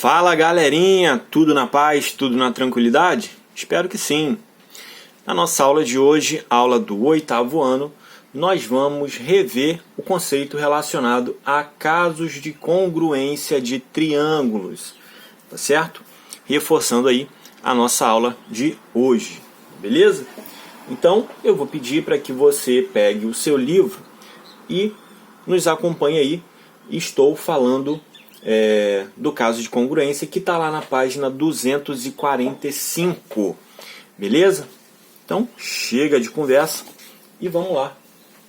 Fala galerinha, tudo na paz, tudo na tranquilidade? Espero que sim. Na nossa aula de hoje, aula do 8º ano, nós vamos rever o conceito relacionado a casos de congruência de triângulos, tá certo? Reforçando aí a nossa aula de hoje, beleza? Então, eu vou pedir para que você pegue o seu livro e nos acompanhe aí. Estou falando do caso de congruência que está lá na página 245, beleza? Então, chega de conversa e vamos lá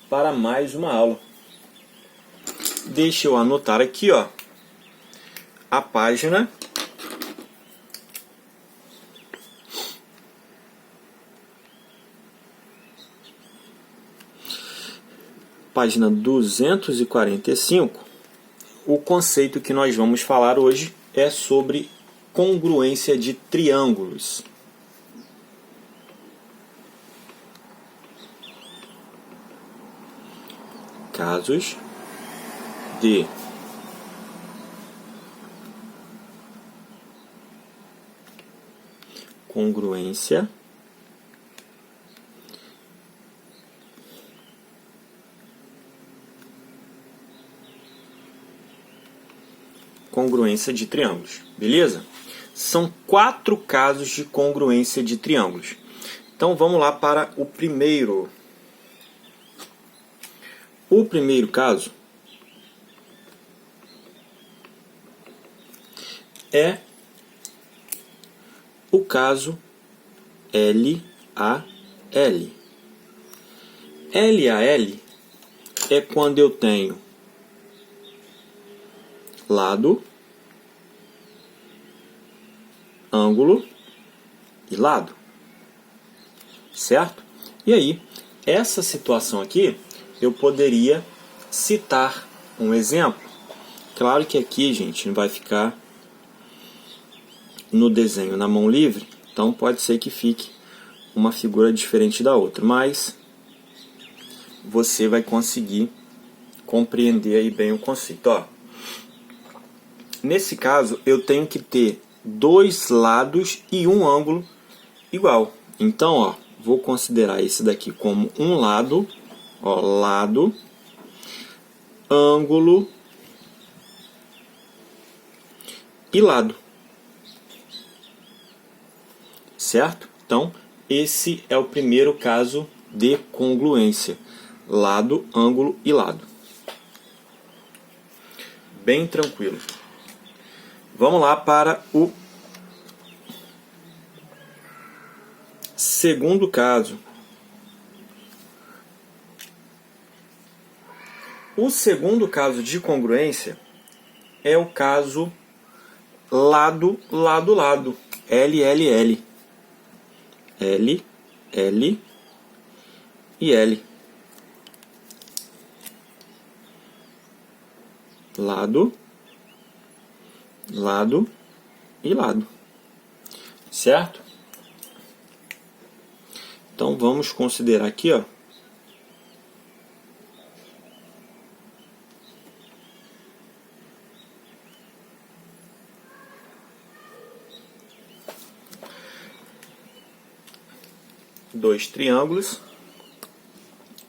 para mais uma aula. Deixa eu anotar aqui, ó, a página. Página 245. O conceito que nós vamos falar hoje é sobre congruência de triângulos. Casos de congruência de triângulos, beleza? São 4 casos de congruência de triângulos. Então vamos lá para o primeiro. O primeiro caso é o caso LAL. LAL é quando eu tenho lado, ângulo e lado, certo? E aí, essa situação aqui, eu poderia citar um exemplo. Claro que aqui, gente, não vai ficar no desenho na mão livre, então pode ser que fique uma figura diferente da outra, mas você vai conseguir compreender aí bem o conceito, ó. Nesse caso, eu tenho que ter 2 lados e um ângulo igual. Então, ó, vou considerar esse daqui como um lado, ó, lado, ângulo e lado. Certo? Então, esse é o primeiro caso de congruência. Lado, ângulo e lado. Bem tranquilo. Vamos lá para o segundo caso. O segundo caso de congruência é o caso lado, lado, lado. LLL. L, L e L. Lado, lado e lado, certo? Então vamos considerar aqui, ó, dois triângulos,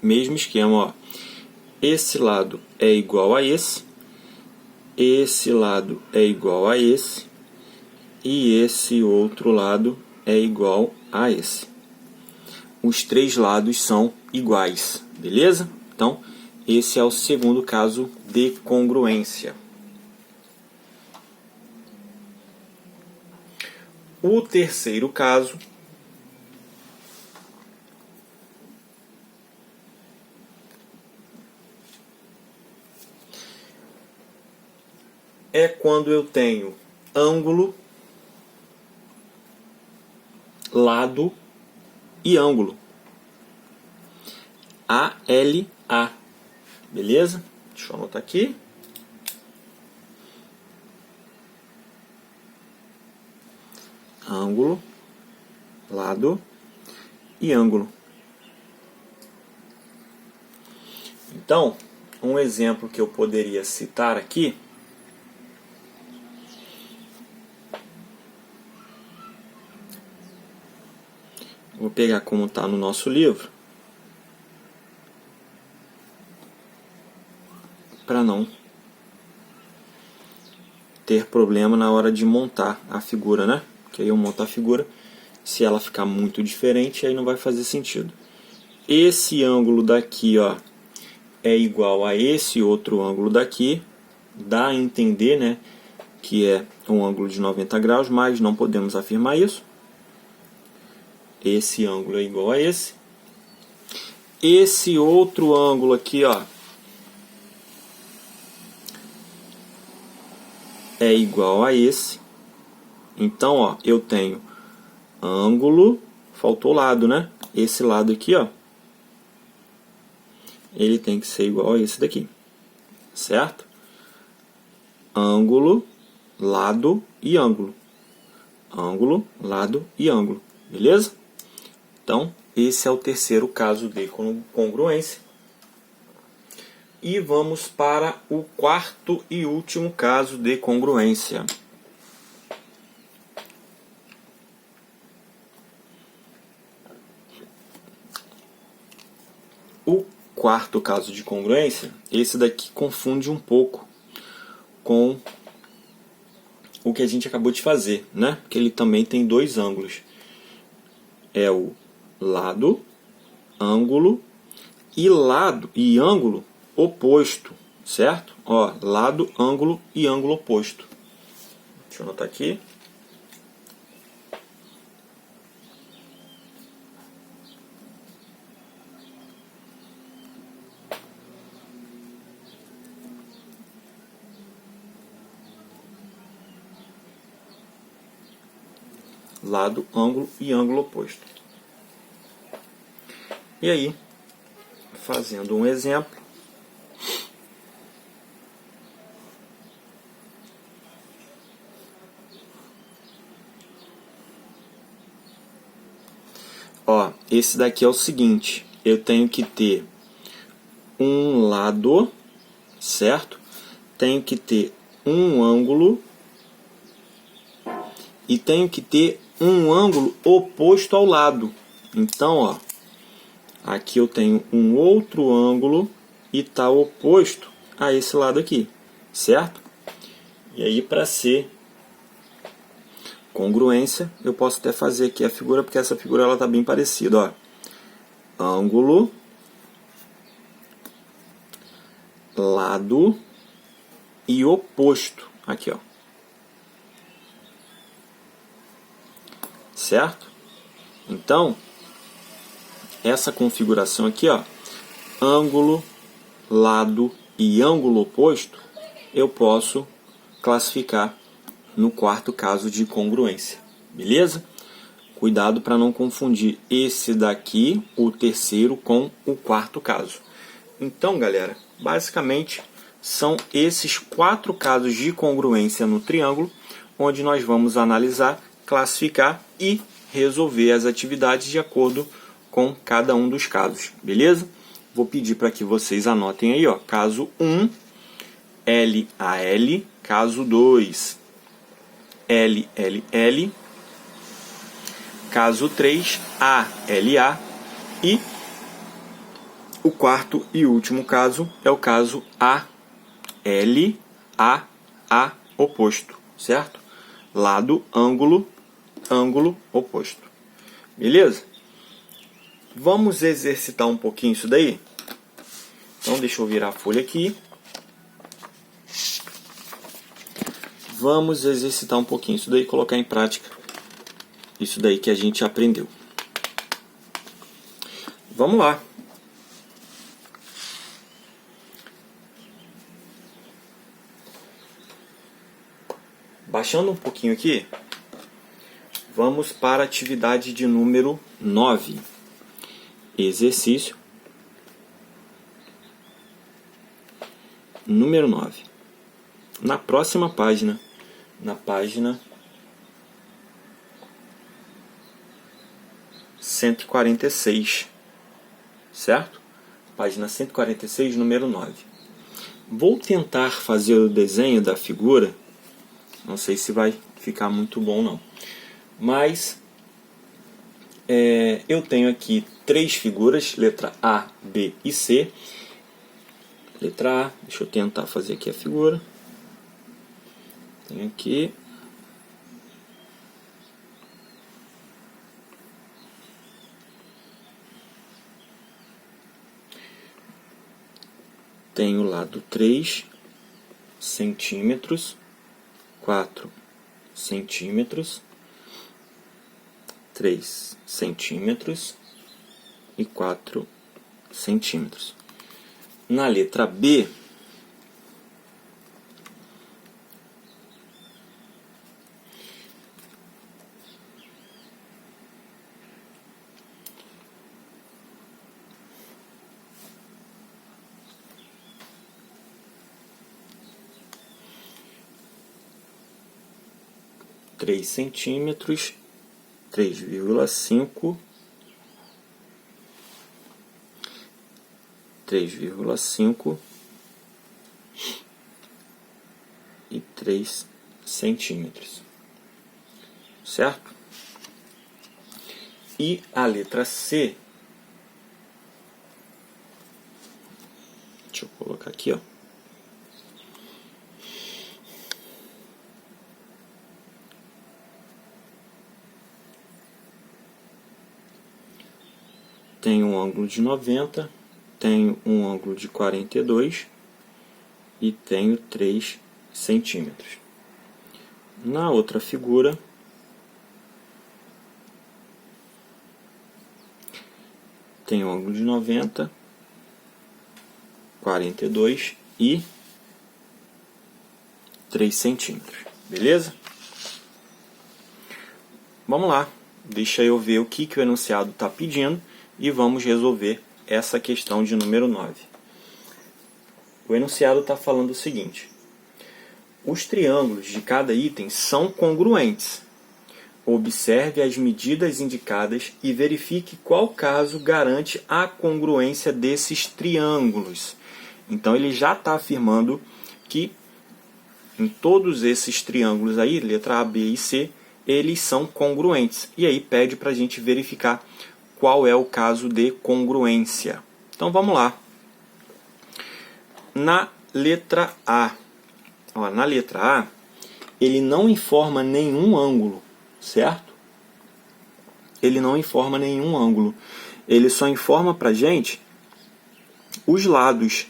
mesmo esquema, ó. Esse lado é igual a esse lado é igual a esse, e esse outro lado é igual a esse. Os 3 lados são iguais, beleza? Então, esse é o segundo caso de congruência. O terceiro caso é quando eu tenho ângulo, lado e ângulo. ALA. Beleza? Deixa eu anotar aqui. Ângulo, lado e ângulo. Então, um exemplo que eu poderia citar aqui Vou pegar como está no nosso livro, para não ter problema na hora de montar a figura, né? Porque aí eu monto a figura, se ela ficar muito diferente, aí não vai fazer sentido. Esse ângulo daqui, ó, é igual a esse outro ângulo daqui, dá a entender, né, que é um ângulo de 90 graus, mas não podemos afirmar isso. Esse ângulo é igual a esse. Esse outro ângulo aqui, ó, é igual a esse. Então, ó, eu tenho ângulo, faltou lado, né? Esse lado aqui, ó, ele tem que ser igual a esse daqui, certo? Ângulo, lado e ângulo. Ângulo, lado e ângulo, beleza? Então, esse é o terceiro caso de congruência. E vamos para o quarto e último caso de congruência. O quarto caso de congruência, esse daqui confunde um pouco com o que a gente acabou de fazer, né? Porque ele também tem dois ângulos. É o lado, ângulo e ângulo oposto, certo? Ó, lado, ângulo e ângulo oposto. Deixa eu anotar aqui. Lado, ângulo e ângulo oposto. E aí, fazendo um exemplo, ó, esse daqui é o seguinte, eu tenho que ter um lado, certo? Tenho que ter um ângulo e tenho que ter um ângulo oposto ao lado. Então, ó, aqui eu tenho um outro ângulo e está oposto a esse lado aqui, certo? E aí, para ser congruência, eu posso até fazer aqui a figura, porque essa figura ela está bem parecida, ó. Ângulo, lado e oposto, aqui, ó. Certo? Então, essa configuração aqui, ó, ângulo, lado e ângulo oposto, eu posso classificar no quarto caso de congruência, beleza? Cuidado para não confundir esse daqui, o terceiro, com o quarto caso. Então, galera, basicamente são esses 4 casos de congruência no triângulo, onde nós vamos analisar, classificar e resolver as atividades de acordo com cada um dos casos, beleza? Vou pedir para que vocês anotem aí, ó, caso 1, LAL, caso 2, LLL, caso 3, ALA e o quarto e último caso é o caso ALAA oposto, certo? Lado, ângulo, ângulo oposto. Beleza? Vamos exercitar um pouquinho isso daí? Então deixa eu virar a folha aqui. Vamos exercitar um pouquinho isso daí e colocar em prática isso daí que a gente aprendeu. Vamos lá. Baixando um pouquinho aqui, vamos para a atividade de número 9. Exercício número 9. Na próxima página, na página 146, certo? Página 146, número 9. Vou tentar fazer o desenho da figura. Não sei se vai ficar muito bom não. Mas eu tenho aqui 3 figuras, letra A, B e C. Letra A, deixa eu tentar fazer aqui a figura. Tenho aqui. Tenho o lado 3 centímetros, 4 centímetros, 3 centímetros e 4 centímetros. Na letra B, três centímetros, 3,5 e 3 centímetros, certo? E a letra C, deixa eu colocar aqui, ó. Tenho um ângulo de 90, tenho um ângulo de 42 e tenho 3 centímetros. Na outra figura, tenho um ângulo de 90, 42 e 3 centímetros. Beleza? Vamos lá. Deixa eu ver o que o enunciado está pedindo e vamos resolver essa questão de número 9. O enunciado está falando o seguinte: os triângulos de cada item são congruentes. Observe as medidas indicadas e verifique qual caso garante a congruência desses triângulos. Então ele já está afirmando que em todos esses triângulos aí, letra A, B e C, eles são congruentes. E aí pede para a gente verificar qual é o caso de congruência. Então vamos lá. Na letra A, na letra A, ele não informa nenhum ângulo, certo? Ele não informa nenhum ângulo. Ele só informa para a gente os lados.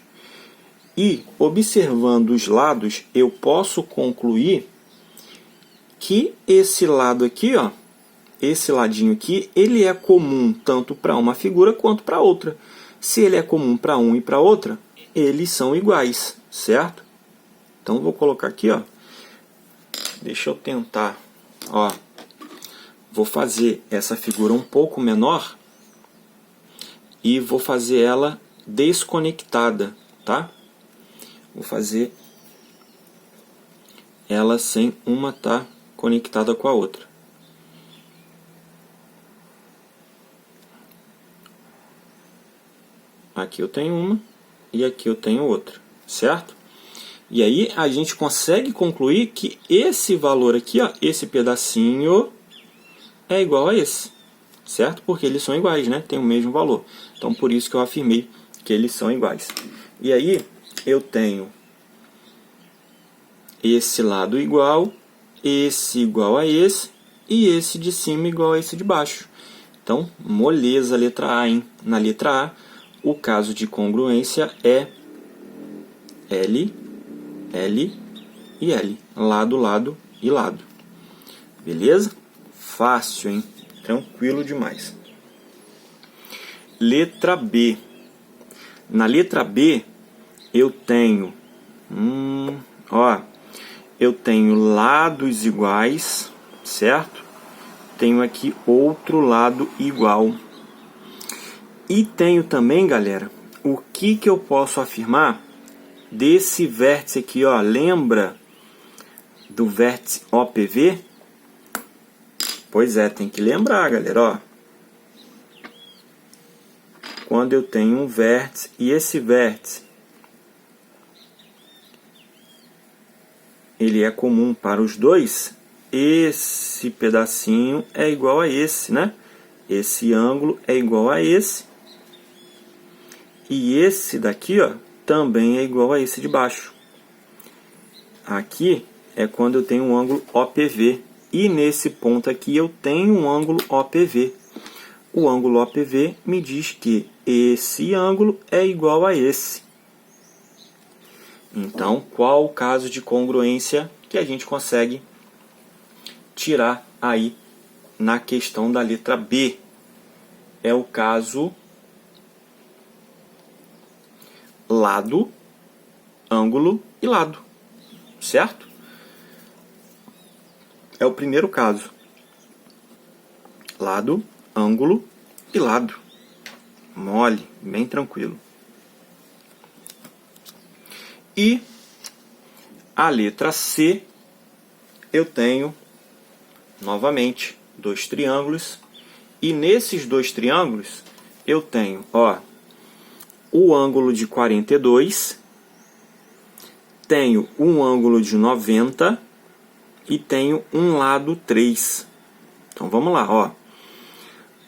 E observando os lados, eu posso concluir que esse lado aqui, ó, esse ladinho aqui, ele é comum tanto para uma figura quanto para outra. Se ele é comum para um e para outra, eles são iguais, certo? Então vou colocar aqui, ó. Deixa eu tentar, ó. Vou fazer essa figura um pouco menor e vou fazer ela desconectada, tá? Vou fazer ela sem uma estar conectada com a outra. Aqui eu tenho uma e aqui eu tenho outra, certo? E aí a gente consegue concluir que esse valor aqui, ó, esse pedacinho é igual a esse, certo? Porque eles são iguais, né? Tem o mesmo valor. Então por isso que eu afirmei que eles são iguais. E aí eu tenho esse lado igual, esse igual a esse e esse de cima igual a esse de baixo. Então, moleza a letra A, hein? Na letra A, o caso de congruência é L, L e L. Lado, lado e lado. Beleza? Fácil, hein? Tranquilo demais. Letra B. Na letra B, eu tenho... eu tenho lados iguais, certo? Tenho aqui outro lado igual. E tenho também, galera, o que eu posso afirmar desse vértice aqui, ó? Lembra do vértice OPV? Pois é, tem que lembrar, galera, ó. Quando eu tenho um vértice e esse vértice ele é comum para os dois, esse pedacinho é igual a esse, né? esse ângulo é igual a esse, e esse daqui, ó, também é igual a esse de baixo. Aqui é quando eu tenho um ângulo OPV, e nesse ponto aqui eu tenho um ângulo OPV. O ângulo OPV me diz que esse ângulo é igual a esse. Então, qual o caso de congruência que a gente consegue tirar aí na questão da letra B? É o caso lado, ângulo e lado, certo? É o primeiro caso. Lado, ângulo e lado. Mole, bem tranquilo. E a letra C, eu tenho, novamente, dois triângulos. E nesses dois triângulos, eu tenho, ó, o ângulo de 42, tenho um ângulo de 90 e tenho um lado 3. Então, vamos lá, ó.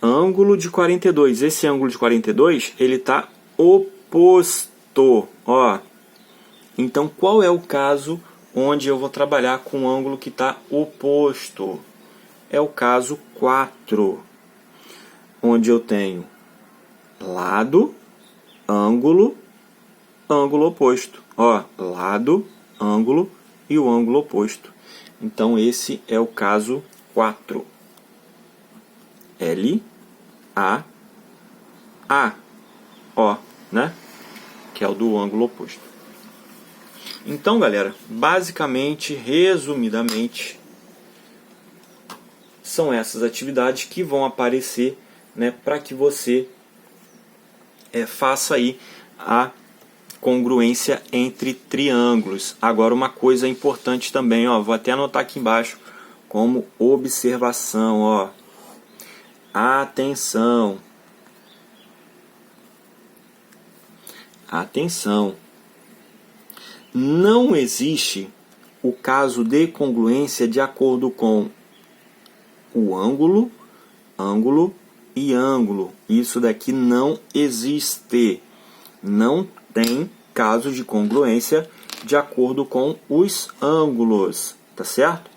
Ângulo de 42. Esse ângulo de 42, ele está oposto, ó. Então, qual é o caso onde eu vou trabalhar com o ângulo que está oposto? É o caso 4, onde eu tenho lado, ângulo, ângulo oposto. Ó, lado, ângulo e o ângulo oposto. Então, esse é o caso 4. L, A, O, né? Que é o do ângulo oposto. Então, galera, basicamente, resumidamente, são essas atividades que vão aparecer, né, para que você faça aí a congruência entre triângulos. Agora, uma coisa importante também, ó, vou até anotar aqui embaixo como observação, ó. Atenção. Atenção. Não existe o caso de congruência de acordo com o ângulo, ângulo e ângulo. Isso daqui não existe. Não tem caso de congruência de acordo com os ângulos, tá certo?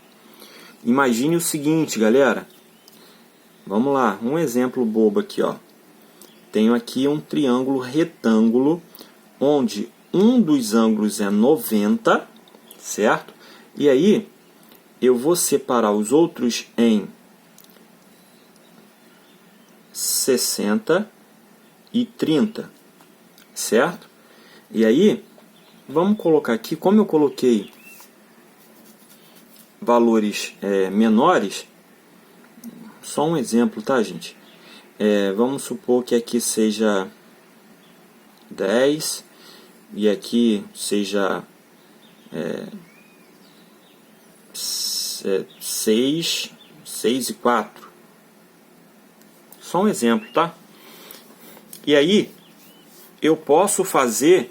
Imagine o seguinte, galera. Vamos lá, um exemplo bobo aqui, ó. Tenho aqui um triângulo retângulo, onde um dos ângulos é 90, certo? E aí, eu vou separar os outros em 60 e 30, certo? E aí, vamos colocar aqui, como eu coloquei valores menores, só um exemplo, tá, gente? Vamos supor que aqui seja 10 e aqui seja 6 e 4. Só um exemplo, tá? E aí, eu posso fazer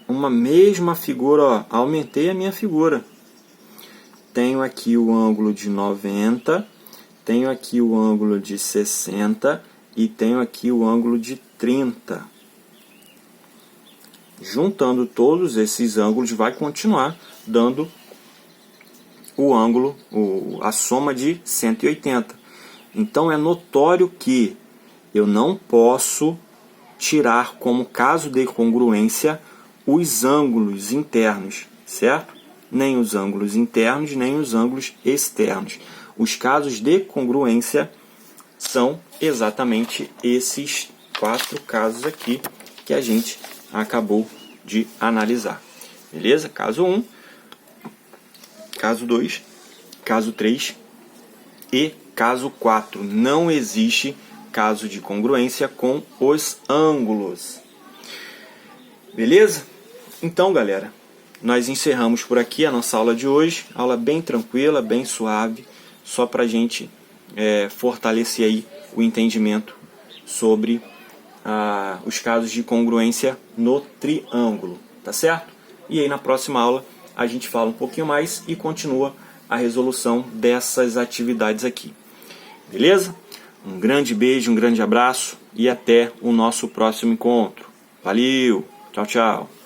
uma mesma figura, ó, aumentei a minha figura. Tenho aqui o ângulo de 90, tenho aqui o ângulo de 60 e tenho aqui o ângulo de 30. Juntando todos esses ângulos vai continuar dando o ângulo, a soma de 180. Então é notório que eu não posso tirar como caso de congruência os ângulos internos, certo? Nem os ângulos internos, nem os ângulos externos. Os casos de congruência são exatamente esses 4 casos aqui que a gente acabou de analisar. Beleza? Caso 1, caso 2, caso 3 e caso 4. Não existe caso de congruência com os ângulos. Beleza? Então, galera, nós encerramos por aqui a nossa aula de hoje. Aula bem tranquila, bem suave, só para a gente fortalecer aí o entendimento sobre os casos de congruência no triângulo, tá certo? E aí na próxima aula a gente fala um pouquinho mais e continua a resolução dessas atividades aqui. Beleza? Um grande beijo, um grande abraço e até o nosso próximo encontro. Valeu! Tchau, tchau!